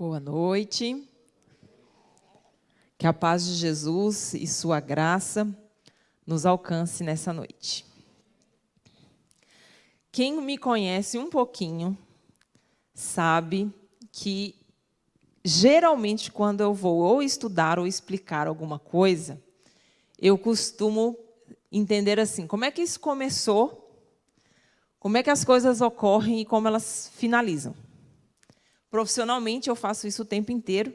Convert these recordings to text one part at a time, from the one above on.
Boa noite. Que a paz de Jesus e sua graça nos alcance nessa noite. Quem me conhece um pouquinho sabe que, geralmente, quando eu vou ou estudar ou explicar alguma coisa, eu costumo entender assim, como é que isso começou, como é que as coisas ocorrem e como elas finalizam. Profissionalmente, eu faço isso o tempo inteiro,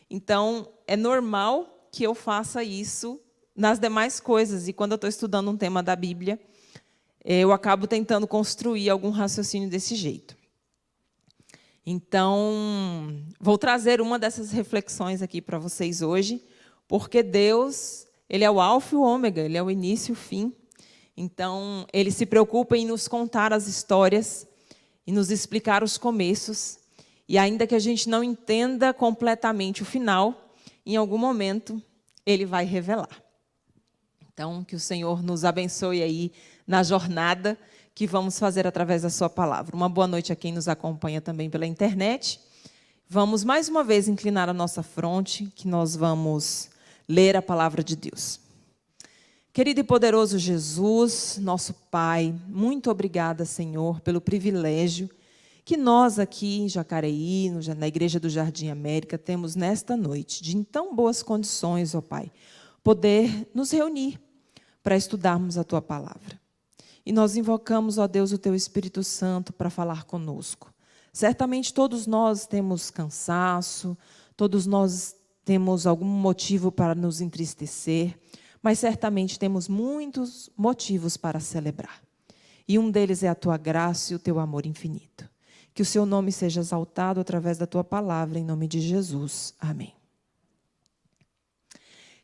então é normal que eu faça isso nas demais coisas. E quando eu estou estudando um tema da Bíblia, eu acabo tentando construir algum raciocínio desse jeito. Então, vou trazer uma dessas reflexões aqui para vocês hoje, porque Deus, Ele é o alfa e o ômega, Ele é o início e o fim. Então, Ele se preocupa em nos contar as histórias e nos explicar os começos. E ainda que a gente não entenda completamente o final, em algum momento Ele vai revelar. Então, que o Senhor nos abençoe aí na jornada que vamos fazer através da sua palavra. Uma boa noite a quem nos acompanha também pela internet. Vamos mais uma vez inclinar a nossa fronte, que nós vamos ler a palavra de Deus. Querido e poderoso Jesus, nosso Pai, muito obrigada, Senhor, pelo privilégio que nós aqui em Jacareí, na Igreja do Jardim América, temos nesta noite, de em tão boas condições, ó Pai, poder nos reunir para estudarmos a Tua palavra. E nós invocamos, ó Deus, o Teu Espírito Santo para falar conosco. Certamente todos nós temos cansaço, todos nós temos algum motivo para nos entristecer, mas certamente temos muitos motivos para celebrar. E um deles é a Tua graça e o Teu amor infinito. Que o Seu nome seja exaltado através da Tua palavra, em nome de Jesus. Amém.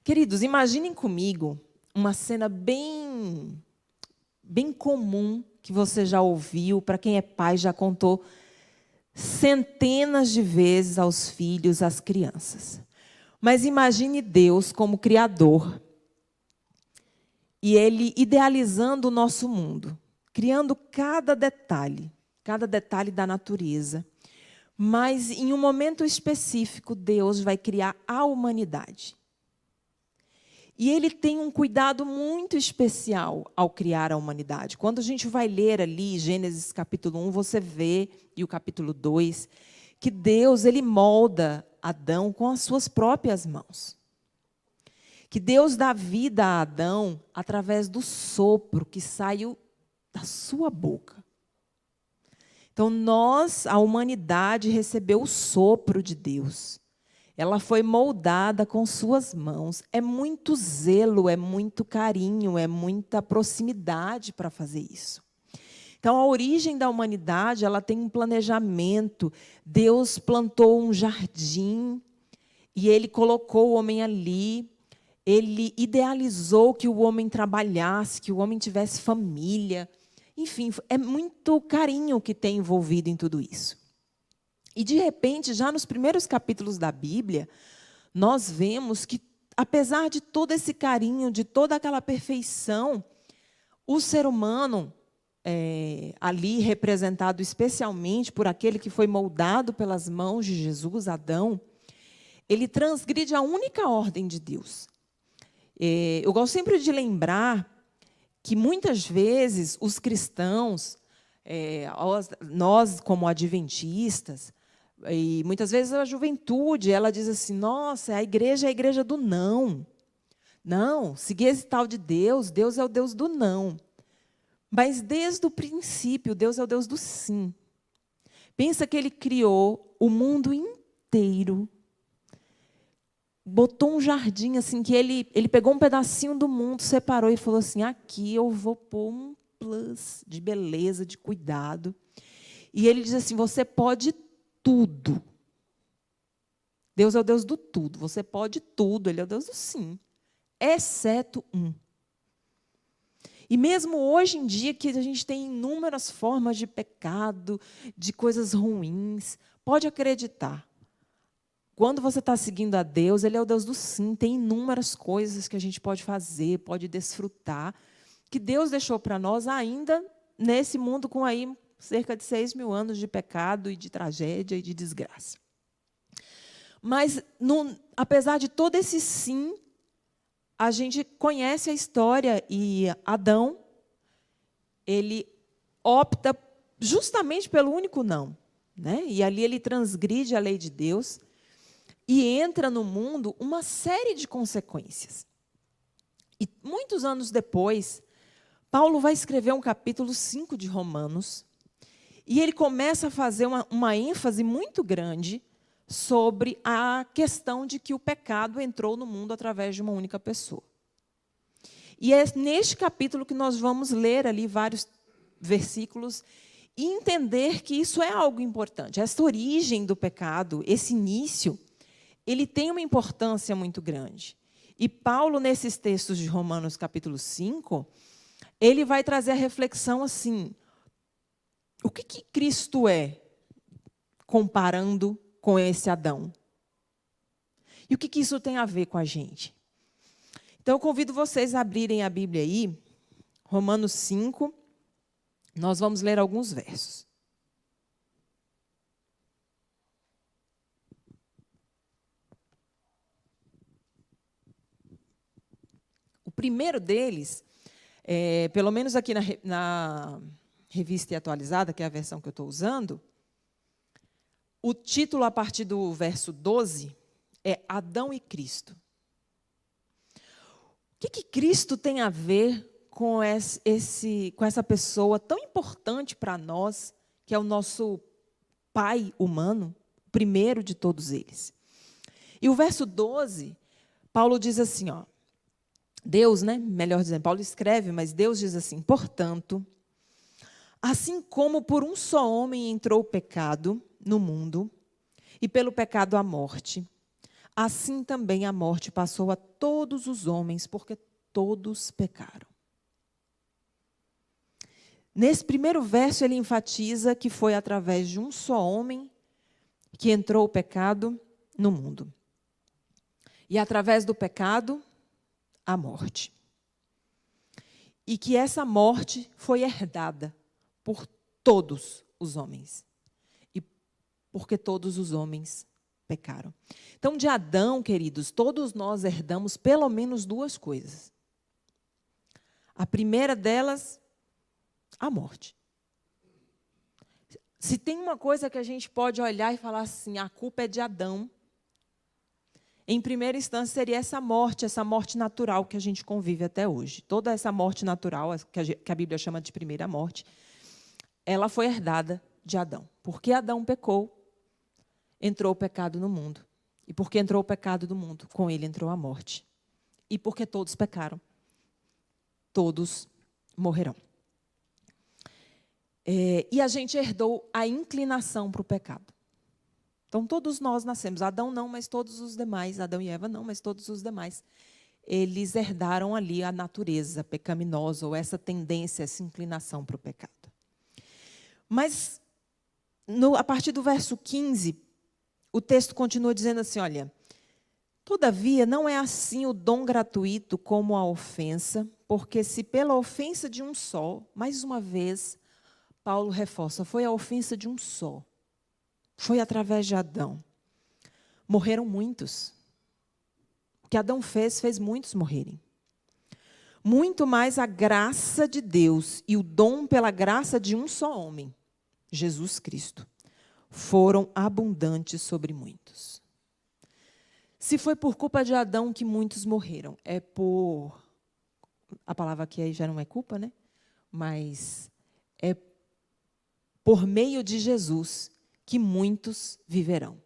Queridos, imaginem comigo uma cena bem comum, que você já ouviu, para quem é pai já contou centenas de vezes aos filhos, às crianças. Mas imagine Deus como Criador, e Ele idealizando o nosso mundo, criando cada detalhe da natureza. Mas, em um momento específico, Deus vai criar a humanidade. E Ele tem um cuidado muito especial ao criar a humanidade. Quando a gente vai ler ali Gênesis capítulo 1, você vê, e o capítulo 2, que Deus, Ele molda Adão com as suas próprias mãos. Que Deus dá vida a Adão através do sopro que saiu da sua boca. Então, a humanidade, recebeu o sopro de Deus. Ela foi moldada com suas mãos. É muito zelo, é muito carinho, é muita proximidade para fazer isso. Então, a origem da humanidade, ela tem um planejamento. Deus plantou um jardim e Ele colocou o homem ali. Ele idealizou que o homem trabalhasse, que o homem tivesse família. Enfim, é muito carinho que tem envolvido em tudo isso. E, de repente, já nos primeiros capítulos da Bíblia, nós vemos que, apesar de todo esse carinho, de toda aquela perfeição, o ser humano, ali representado especialmente por aquele que foi moldado pelas mãos de Jesus, Adão, ele transgride a única ordem de Deus. Eu gosto sempre de lembrar que, muitas vezes, os cristãos, nós como adventistas, e muitas vezes a juventude, ela diz assim, nossa, a igreja é a igreja do não. Não, seguir esse tal de Deus, Deus é o Deus do não. Mas desde o princípio, Deus é o Deus do sim. Pensa que Ele criou o mundo inteiro, botou um jardim assim, que ele pegou um pedacinho do mundo, separou e falou assim, aqui eu vou pôr um plus de beleza, de cuidado. E Ele diz assim, você pode tudo. Deus é o Deus do tudo. Você pode tudo. Ele é o Deus do sim. Exceto um. E mesmo hoje em dia, que a gente tem inúmeras formas de pecado, de coisas ruins, pode acreditar. Quando você está seguindo a Deus, Ele é o Deus do sim. Tem inúmeras coisas que a gente pode fazer, pode desfrutar, que Deus deixou para nós ainda nesse mundo com aí cerca de 6.000 anos de pecado e de tragédia e de desgraça. Mas, apesar de todo esse sim, a gente conhece a história e Adão, ele opta justamente pelo único não, né? E ali ele transgride a lei de Deus e entra no mundo uma série de consequências. E muitos anos depois, Paulo vai escrever um capítulo 5 de Romanos, e ele começa a fazer uma ênfase muito grande sobre a questão de que o pecado entrou no mundo através de uma única pessoa. E é neste capítulo que nós vamos ler ali vários versículos e entender que isso é algo importante. Essa origem do pecado, esse início, ele tem uma importância muito grande. E Paulo, nesses textos de Romanos capítulo 5, ele vai trazer a reflexão assim, o que Cristo é comparando com esse Adão? E o que isso tem a ver com a gente? Então, eu convido vocês a abrirem a Bíblia aí, Romanos 5, nós vamos ler alguns versos. O primeiro deles, pelo menos aqui na Revista e Atualizada, que é a versão que eu estou usando, o título a partir do verso 12 é Adão e Cristo. O que Cristo tem a ver com essa pessoa tão importante para nós, que é o nosso pai humano, o primeiro de todos eles? E o verso 12, Paulo diz assim, ó, Deus, né, melhor dizendo, Paulo escreve, mas Deus diz assim, portanto, assim como por um só homem entrou o pecado no mundo, e pelo pecado a morte, assim também a morte passou a todos os homens, porque todos pecaram. Nesse primeiro verso, ele enfatiza que foi através de um só homem que entrou o pecado no mundo. E através do pecado, a morte. E que essa morte foi herdada por todos os homens. E porque todos os homens pecaram. Então, de Adão, queridos, todos nós herdamos pelo menos duas coisas. A primeira delas, a morte. Se tem uma coisa que a gente pode olhar e falar assim, a culpa é de Adão, em primeira instância seria essa morte natural que a gente convive até hoje. Toda essa morte natural, que a Bíblia chama de primeira morte, ela foi herdada de Adão. Porque Adão pecou, entrou o pecado no mundo. E porque entrou o pecado no mundo, com ele entrou a morte. E porque todos pecaram, todos morrerão. E a gente herdou a inclinação para o pecado. Então, todos nós nascemos. Adão não, mas todos os demais. Adão e Eva não, mas todos os demais. Eles herdaram ali a natureza pecaminosa, ou essa tendência, essa inclinação para o pecado. Mas, a partir do verso 15, o texto continua dizendo assim, olha, todavia, não é assim o dom gratuito como a ofensa, porque se pela ofensa de um só, mais uma vez, Paulo reforça, foi a ofensa de um só. Foi através de Adão. Morreram muitos. O que Adão fez muitos morrerem. Muito mais a graça de Deus e o dom pela graça de um só homem, Jesus Cristo, foram abundantes sobre muitos. Se foi por culpa de Adão que muitos morreram, é por... A palavra aqui aí já não é culpa, né? Mas é por meio de Jesus que muitos viverão.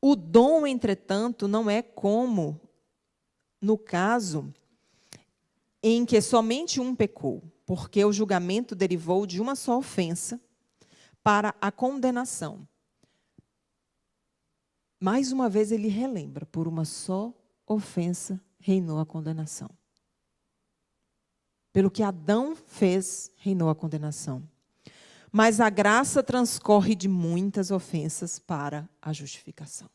O dom, entretanto, não é como no caso em que somente um pecou, porque o julgamento derivou de uma só ofensa para a condenação. Mais uma vez ele relembra, por uma só ofensa reinou a condenação. Pelo que Adão fez, reinou a condenação. Mas a graça transcorre de muitas ofensas para a justificação.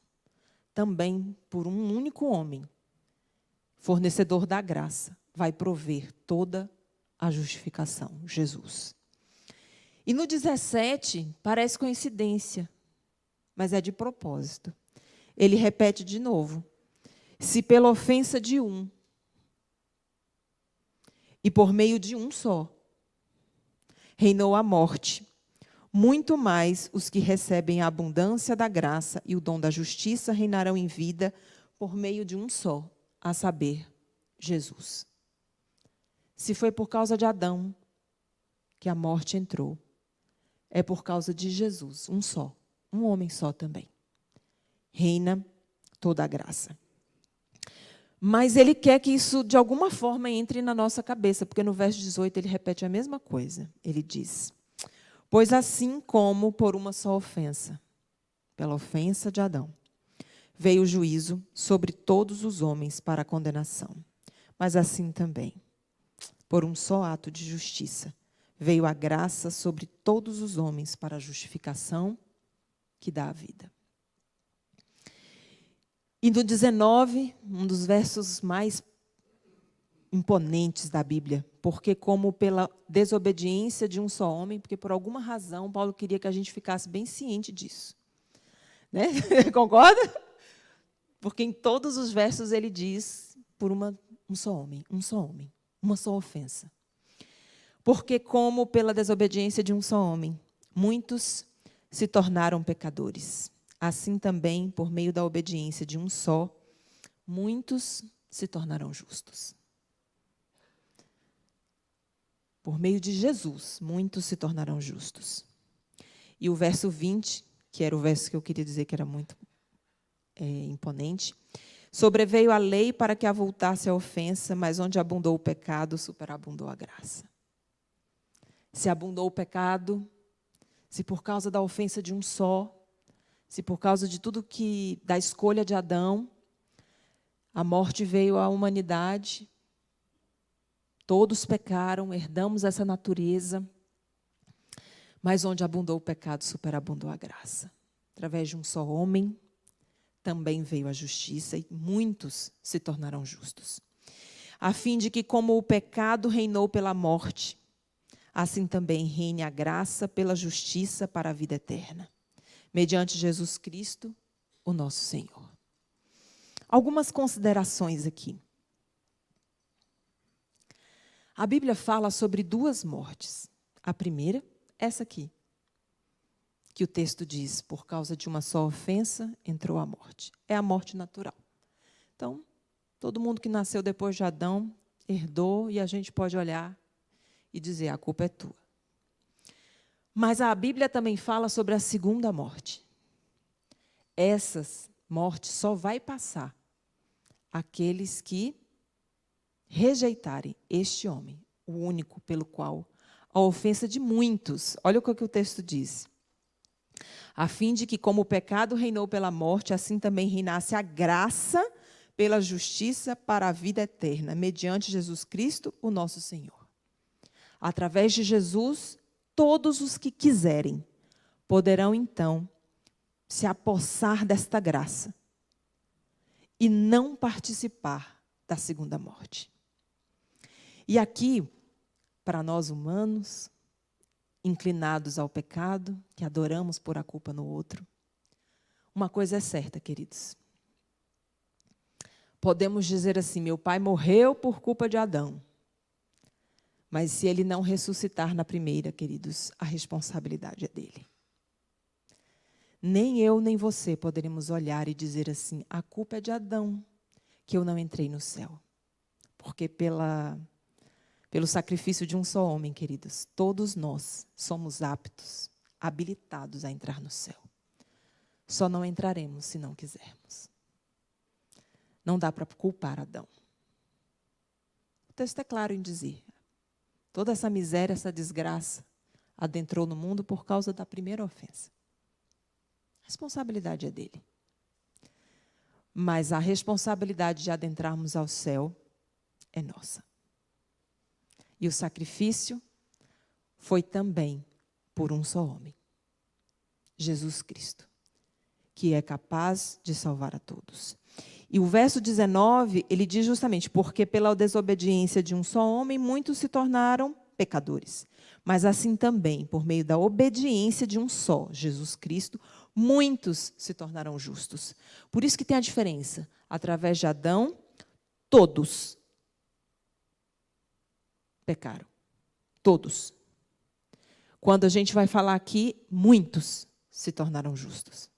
Também por um único homem, fornecedor da graça, vai prover toda a justificação, Jesus. E no 17, parece coincidência, mas é de propósito. Ele repete de novo. Se pela ofensa de um, e por meio de um só, reinou a morte, muito mais os que recebem a abundância da graça e o dom da justiça reinarão em vida por meio de um só, a saber, Jesus. Se foi por causa de Adão que a morte entrou, é por causa de Jesus, um só, um homem só também. Reina toda a graça. Mas ele quer que isso, de alguma forma, entre na nossa cabeça, porque no verso 18 ele repete a mesma coisa. Ele diz: pois assim como por uma só ofensa, pela ofensa de Adão, veio o juízo sobre todos os homens para a condenação, mas assim também, por um só ato de justiça, veio a graça sobre todos os homens para a justificação que dá a vida. E no 19, um dos versos mais imponentes da Bíblia, porque como pela desobediência de um só homem, porque por alguma razão Paulo queria que a gente ficasse bem ciente disso. Né? Concorda? Porque em todos os versos ele diz por um só homem, uma só ofensa. Porque como pela desobediência de um só homem, muitos se tornaram pecadores. Assim também, por meio da obediência de um só, muitos se tornarão justos. Por meio de Jesus, muitos se tornarão justos. E o verso 20, que era o verso que eu queria dizer que era muito imponente, sobreveio a lei para que avultasse a ofensa, mas onde abundou o pecado, superabundou a graça. Se abundou o pecado, se por causa da ofensa de um só, se por causa de tudo que, da escolha de Adão, a morte veio à humanidade, todos pecaram, herdamos essa natureza, mas onde abundou o pecado, superabundou a graça. Através de um só homem, também veio a justiça e muitos se tornarão justos. A fim de que, como o pecado reinou pela morte, assim também reine a graça pela justiça para a vida eterna, mediante Jesus Cristo, o nosso Senhor. Algumas considerações aqui. A Bíblia fala sobre duas mortes. A primeira, essa aqui, que o texto diz, por causa de uma só ofensa, entrou a morte. É a morte natural. Então, todo mundo que nasceu depois de Adão, herdou, e a gente pode olhar e dizer, a culpa é tua. Mas a Bíblia também fala sobre a segunda morte. Essas mortes só vai passar aqueles que rejeitarem este homem, o único pelo qual a ofensa de muitos, olha o que o texto diz, a fim de que, como o pecado reinou pela morte, assim também reinasse a graça pela justiça para a vida eterna, mediante Jesus Cristo, o nosso Senhor. Através de Jesus, todos os que quiserem poderão, então, se apossar desta graça e não participar da segunda morte. E aqui, para nós humanos, inclinados ao pecado, que adoramos pôr a culpa no outro, uma coisa é certa, queridos. Podemos dizer assim, meu pai morreu por culpa de Adão. Mas se ele não ressuscitar na primeira, queridos, a responsabilidade é dele. Nem eu, nem você poderemos olhar e dizer assim, a culpa é de Adão, que eu não entrei no céu. Porque pelo sacrifício de um só homem, queridos, todos nós somos aptos, habilitados a entrar no céu. Só não entraremos se não quisermos. Não dá para culpar Adão. O texto é claro em dizer, toda essa miséria, essa desgraça, adentrou no mundo por causa da primeira ofensa. A responsabilidade é dele. Mas a responsabilidade de adentrarmos ao céu é nossa. E o sacrifício foi também por um só homem, Jesus Cristo, que é capaz de salvar a todos. E o verso 19, ele diz justamente, porque pela desobediência de um só homem, muitos se tornaram pecadores. Mas assim também, por meio da obediência de um só, Jesus Cristo, muitos se tornarão justos. Por isso que tem a diferença. Através de Adão, todos pecaram. Todos. Quando a gente vai falar aqui, muitos se tornarão justos.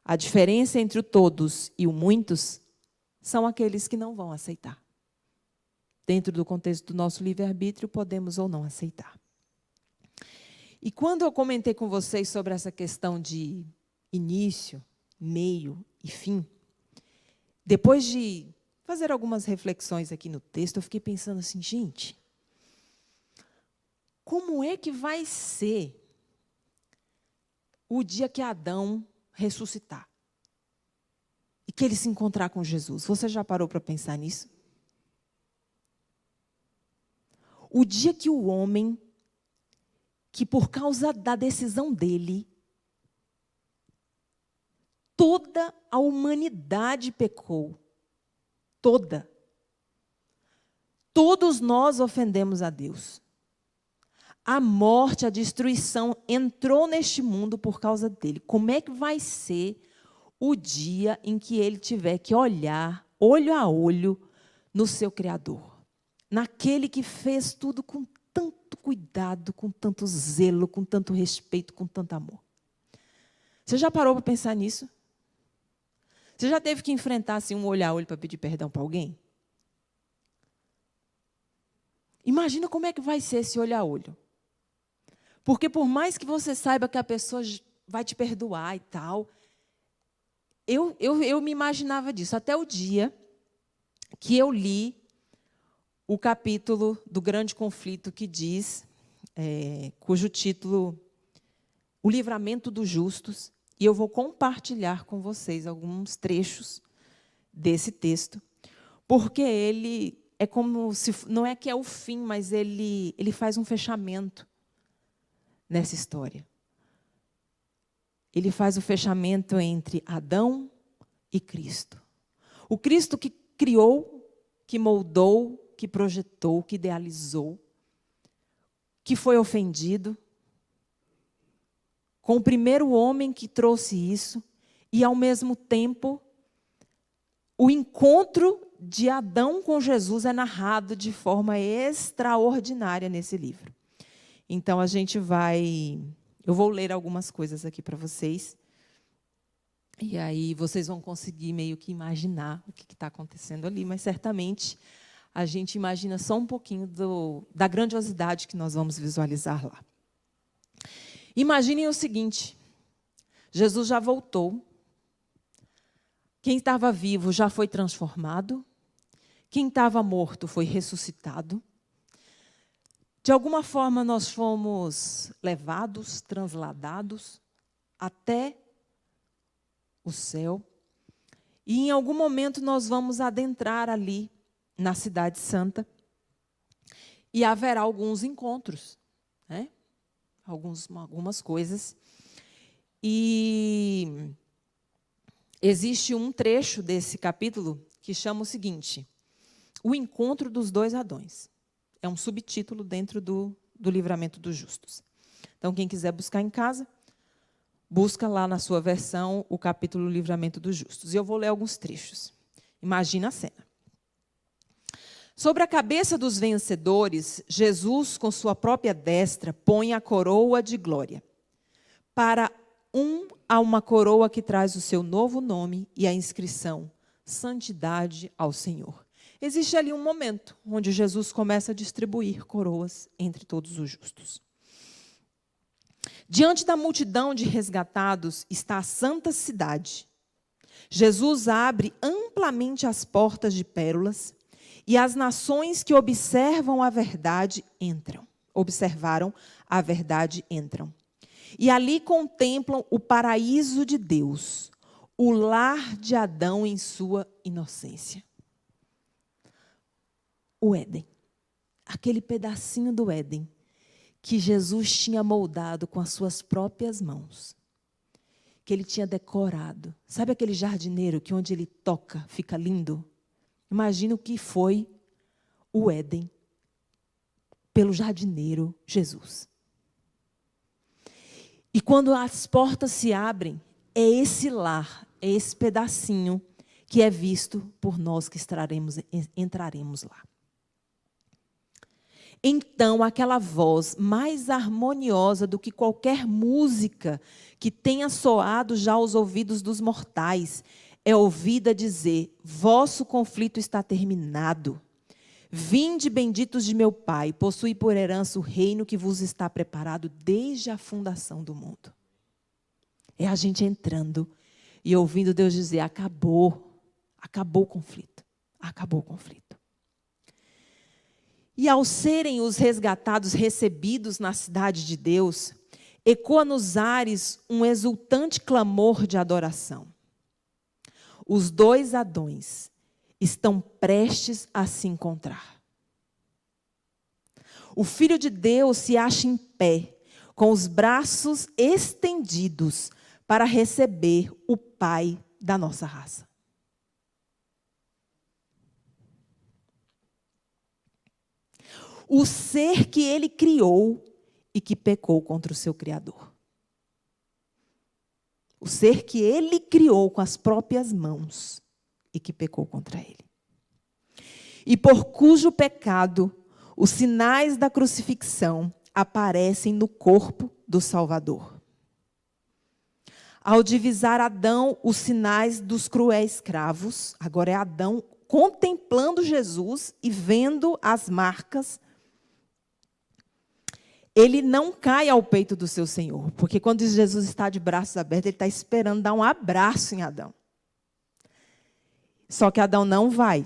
A diferença entre o todos e o muitos são aqueles que não vão aceitar. Dentro do contexto do nosso livre-arbítrio, podemos ou não aceitar. E quando eu comentei com vocês sobre essa questão de início, meio e fim, depois de fazer algumas reflexões aqui no texto, eu fiquei pensando assim, gente, como é que vai ser o dia que Adão ressuscitar? E que ele se encontrar com Jesus? Você já parou para pensar nisso? O dia que o homem, que por causa da decisão dele, toda a humanidade pecou. Toda. Todos nós ofendemos a Deus. A morte, a destruição entrou neste mundo por causa dele. Como é que vai ser o dia em que ele tiver que olhar, olho a olho, no seu Criador? Naquele que fez tudo com tanto cuidado, com tanto zelo, com tanto respeito, com tanto amor. Você já parou para pensar nisso? Você já teve que enfrentar assim, um olho a olho para pedir perdão para alguém? Imagina como é que vai ser esse olho a olho. Porque por mais que você saiba que a pessoa vai te perdoar e tal, eu me imaginava disso. Até o dia que eu li o capítulo do Grande Conflito que diz, cujo título, O Livramento dos Justos, e eu vou compartilhar com vocês alguns trechos desse texto, porque ele é como se, não é que é o fim, mas ele faz um fechamento nessa história. Ele faz o fechamento entre Adão e Cristo. O Cristo que criou, que moldou, que projetou, que idealizou, que foi ofendido, com o primeiro homem que trouxe isso, e, ao mesmo tempo, o encontro de Adão com Jesus é narrado de forma extraordinária nesse livro. Então, eu vou ler algumas coisas aqui para vocês, e aí vocês vão conseguir meio que imaginar o que está acontecendo ali, mas certamente a gente imagina só um pouquinho da grandiosidade que nós vamos visualizar lá. Imaginem o seguinte, Jesus já voltou, quem estava vivo já foi transformado, quem estava morto foi ressuscitado. De alguma forma nós fomos levados, transladados até o céu, e em algum momento nós vamos adentrar ali na Cidade Santa, e haverá alguns encontros, né? Algumas coisas. E existe um trecho desse capítulo que chama o seguinte, o encontro dos dois Adões. É um subtítulo dentro do Livramento dos Justos. Então, quem quiser buscar em casa, busca lá na sua versão o capítulo Livramento dos Justos. E eu vou ler alguns trechos. Imagina a cena. Sobre a cabeça dos vencedores, Jesus, com sua própria destra, põe a coroa de glória. Para há uma coroa que traz o seu novo nome e a inscrição, Santidade ao Senhor. Existe ali um momento onde Jesus começa a distribuir coroas entre todos os justos. Diante da multidão de resgatados está a santa cidade. Jesus abre amplamente as portas de pérolas, e as nações que observaram a verdade entram. E ali contemplam o paraíso de Deus, o lar de Adão em sua inocência. O Éden, aquele pedacinho do Éden que Jesus tinha moldado com as suas próprias mãos, que ele tinha decorado. Sabe aquele jardineiro que onde ele toca fica lindo? Imagina o que foi o Éden pelo jardineiro Jesus. E quando as portas se abrem, é esse lar, é esse pedacinho que é visto por nós que entraremos lá. Então, aquela voz mais harmoniosa do que qualquer música que tenha soado já aos ouvidos dos mortais, é ouvida dizer: vosso conflito está terminado. Vinde, benditos de meu Pai, possui por herança o reino que vos está preparado desde a fundação do mundo. É a gente entrando e ouvindo Deus dizer: acabou o conflito, acabou o conflito. E ao serem os resgatados recebidos na cidade de Deus, ecoa nos ares um exultante clamor de adoração. Os dois Adões estão prestes a se encontrar. O Filho de Deus se acha em pé, com os braços estendidos para receber o Pai da nossa raça. O ser que ele criou e que pecou contra o seu Criador. O ser que ele criou com as próprias mãos e que pecou contra ele. E por cujo pecado os sinais da crucifixão aparecem no corpo do Salvador. Ao divisar Adão os sinais dos cruéis cravos, agora é Adão contemplando Jesus e vendo as marcas, ele não cai ao peito do seu Senhor, porque quando Jesus está de braços abertos, ele está esperando dar um abraço em Adão. Só que Adão não vai.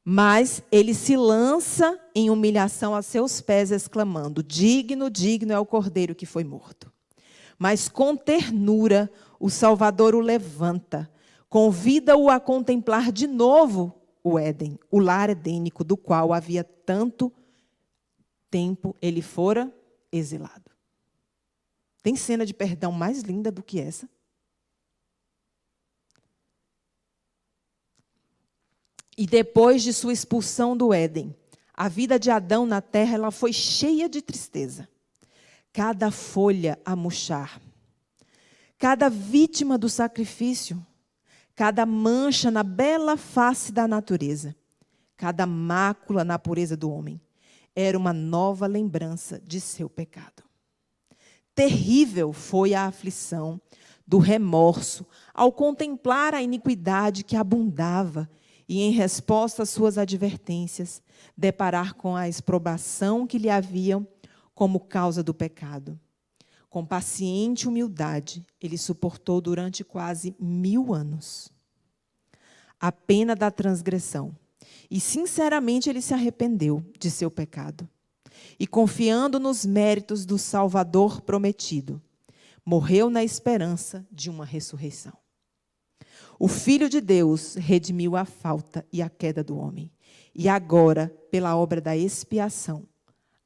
Mas ele se lança em humilhação a seus pés, exclamando: digno, digno é o cordeiro que foi morto. Mas com ternura, o Salvador o levanta, convida-o a contemplar de novo o Éden, o lar edênico, do qual havia tanto tempo ele fora exilado. Tem cena de perdão mais linda do que essa? E depois de sua expulsão do Éden, a vida de Adão na terra ela foi cheia de tristeza. Cada folha a murchar, cada vítima do sacrifício, cada mancha na bela face da natureza, cada mácula na pureza do homem, era uma nova lembrança de seu pecado. Terrível foi a aflição do remorso ao contemplar a iniquidade que abundava e, em resposta às suas advertências, deparar com a exprobação que lhe haviam como causa do pecado. Com paciente humildade, ele suportou durante quase 1000 anos a pena da transgressão. E, sinceramente, ele se arrependeu de seu pecado. E, confiando nos méritos do Salvador prometido, morreu na esperança de uma ressurreição. O Filho de Deus redimiu a falta e a queda do homem. E agora, pela obra da expiação,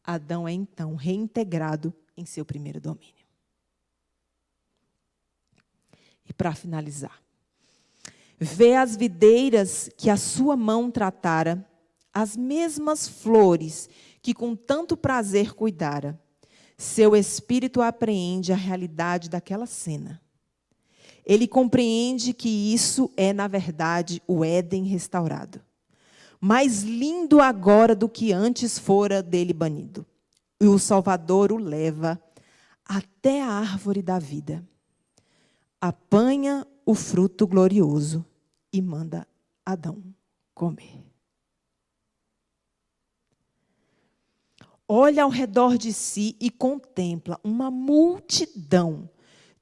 Adão é então reintegrado em seu primeiro domínio. E para finalizar, vê as videiras que a sua mão tratara, as mesmas flores que com tanto prazer cuidara. Seu espírito apreende a realidade daquela cena. Ele compreende que isso é, na verdade, o Éden restaurado. Mais lindo agora do que antes fora dele banido. E o Salvador o leva até a árvore da vida. Apanha o fruto glorioso e manda Adão comer. Olha ao redor de si e contempla uma multidão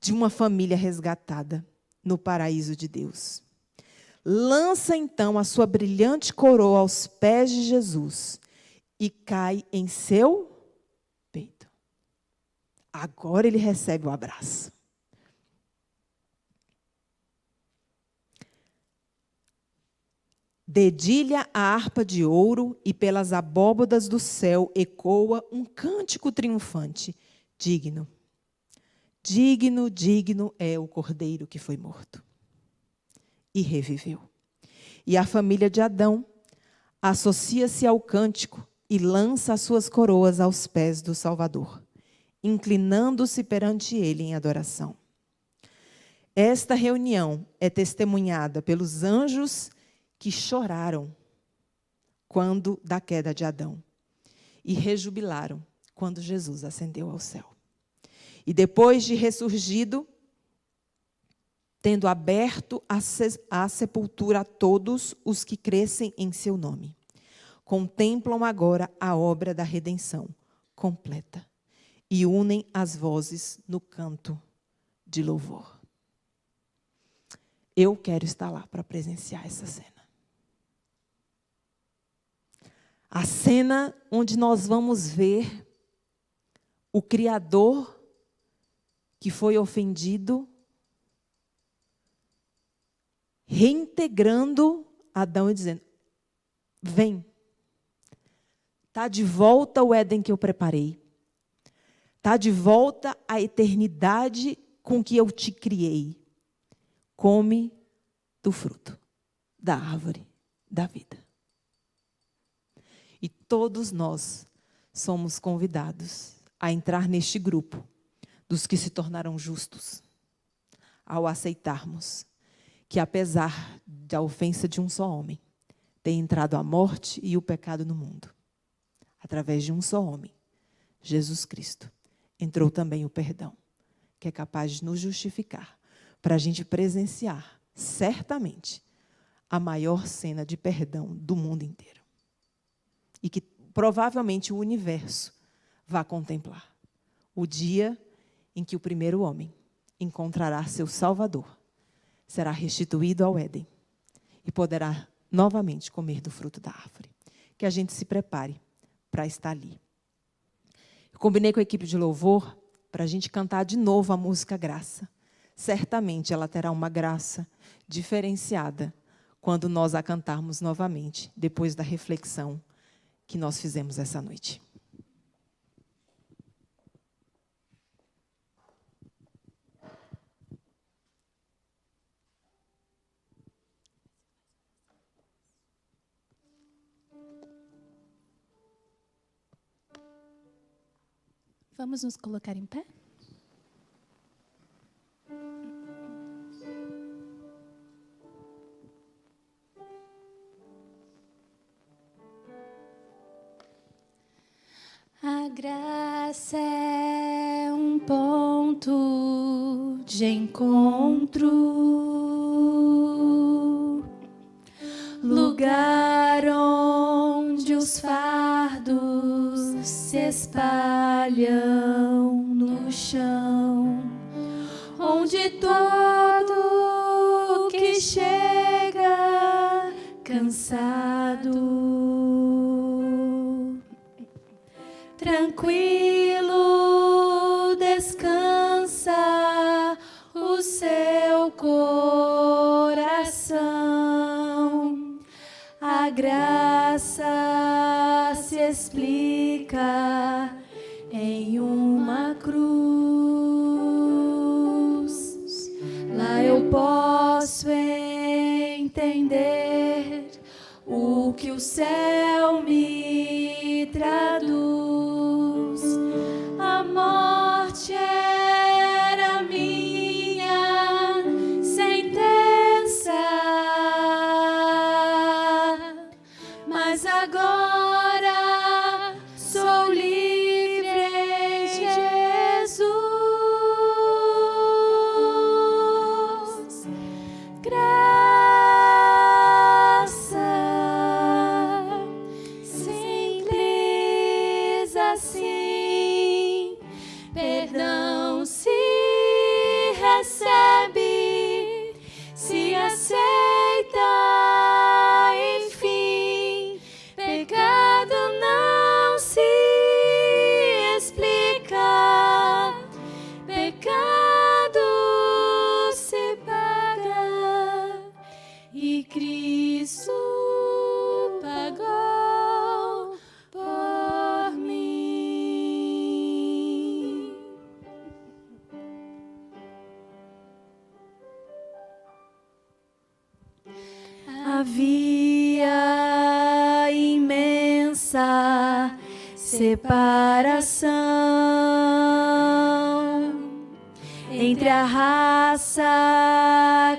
de uma família resgatada no paraíso de Deus. Lança então a sua brilhante coroa aos pés de Jesus e cai em seu peito. Agora ele recebe o abraço. Dedilha a harpa de ouro e pelas abóbadas do céu ecoa um cântico triunfante. Digno, digno, digno é o cordeiro que foi morto e reviveu. E a família de Adão associa-se ao cântico e lança as suas coroas aos pés do Salvador. inclinando-se perante ele em adoração. Esta reunião é testemunhada pelos anjos que choraram quando da queda de Adão e rejubilaram quando Jesus ascendeu ao céu. E depois de ressurgido, tendo aberto a sepultura a todos os que crescem em seu nome, contemplam agora a obra da redenção completa e unem as vozes no canto de louvor. Eu quero estar lá para presenciar essa cena. A cena onde nós vamos ver o Criador que foi ofendido reintegrando Adão e dizendo: vem, está de volta o Éden que eu preparei, está de volta a eternidade com que eu te criei. Come do fruto da árvore da vida. E todos nós somos convidados a entrar neste grupo dos que se tornaram justos, ao aceitarmos que, apesar da ofensa de um só homem, tem entrado a morte e o pecado no mundo. Através de um só homem, Jesus Cristo, entrou também o perdão, que é capaz de nos justificar, para a gente presenciar, certamente, a maior cena de perdão do mundo inteiro. E que provavelmente o universo vai contemplar. O dia em que o primeiro homem encontrará seu Salvador, será restituído ao Éden e poderá novamente comer do fruto da árvore. Que a gente se prepare para estar ali. Eu combinei com a equipe de louvor para a gente cantar de novo a música Graça. Certamente ela terá uma graça diferenciada quando nós a cantarmos novamente, depois da reflexão que nós fizemos essa noite. Vamos nos colocar em pé? A graça é um ponto de encontro, lugar onde os fardos se espalham no chão, onde todo que chega cansado, tranquilo descansa o seu coração. A graça se explica em uma cruz. Lá eu posso entender o que o céu me traduz. A morte era minha sentença, mas agora sou livre em Jesus. Graça simples assim, perdão se recebe, se aceita, enfim, pecado não se explica, pecado se paga e Cristo pagou por mim. Havia imensa separação entre a raça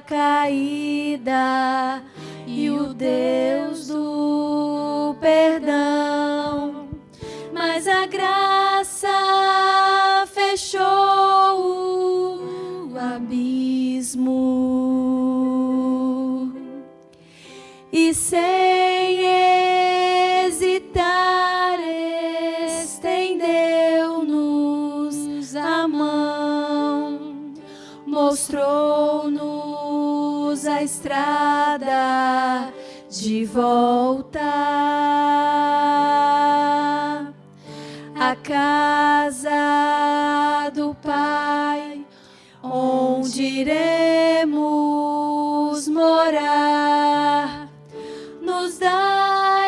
caída e o Deus do perdão. Mas a graça fechou o abismo e sem hesitar estendeu-nos a mão, mostrou-nos a estrada de volta à casa do Pai, onde iremos morar. Nos dá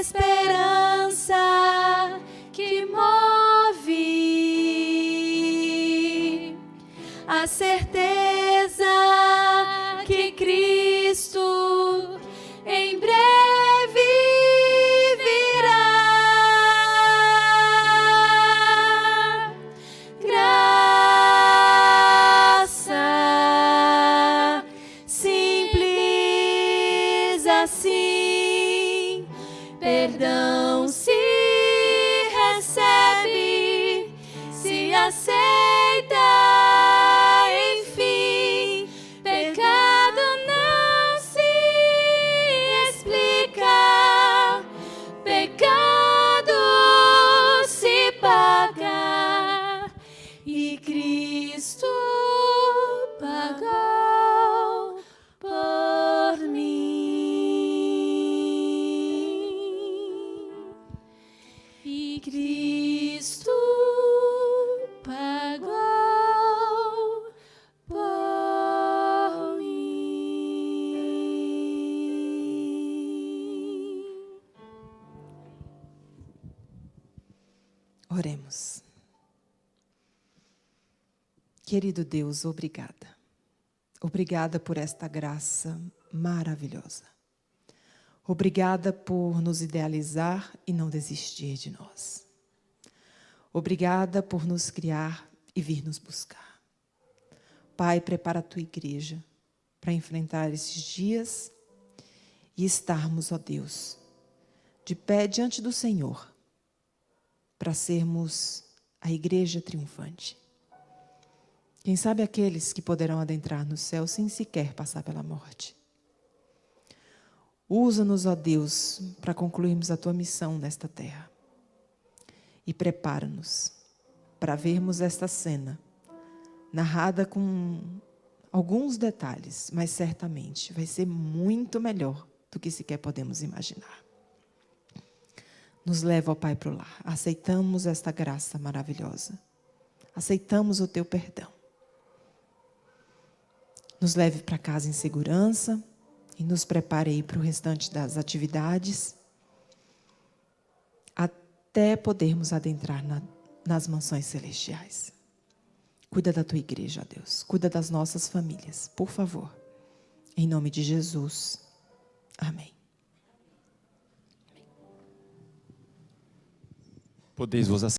esperança que move a certeza que Cristo em breve virá. Graça simples assim, perdão se recebe, se aceita, enfim, pecado não se explica, pecado se paga e Cristo pagou por mim. E Cristo pagou por mim. Oremos. Querido Deus, obrigada. Obrigada por esta graça maravilhosa. Obrigada por nos idealizar e não desistir de nós. Obrigada por nos criar e vir nos buscar. Pai, prepara a tua igreja para enfrentar esses dias e estarmos, ó Deus, de pé diante do Senhor, para sermos a igreja triunfante. Quem sabe aqueles que poderão adentrar no céu sem sequer passar pela morte. Usa-nos, ó Deus, para concluirmos a tua missão nesta terra. E prepara-nos para vermos esta cena, narrada com alguns detalhes, mas certamente vai ser muito melhor do que sequer podemos imaginar. Nos leva, ó Pai, para o lar. Aceitamos esta graça maravilhosa. Aceitamos o teu perdão. Nos leve para casa em segurança e nos prepare aí para o restante das atividades, até podermos adentrar nas mansões celestiais. Cuida da tua igreja, ó Deus. Cuida das nossas famílias, por favor. Em nome de Jesus. Amém. Podeis vos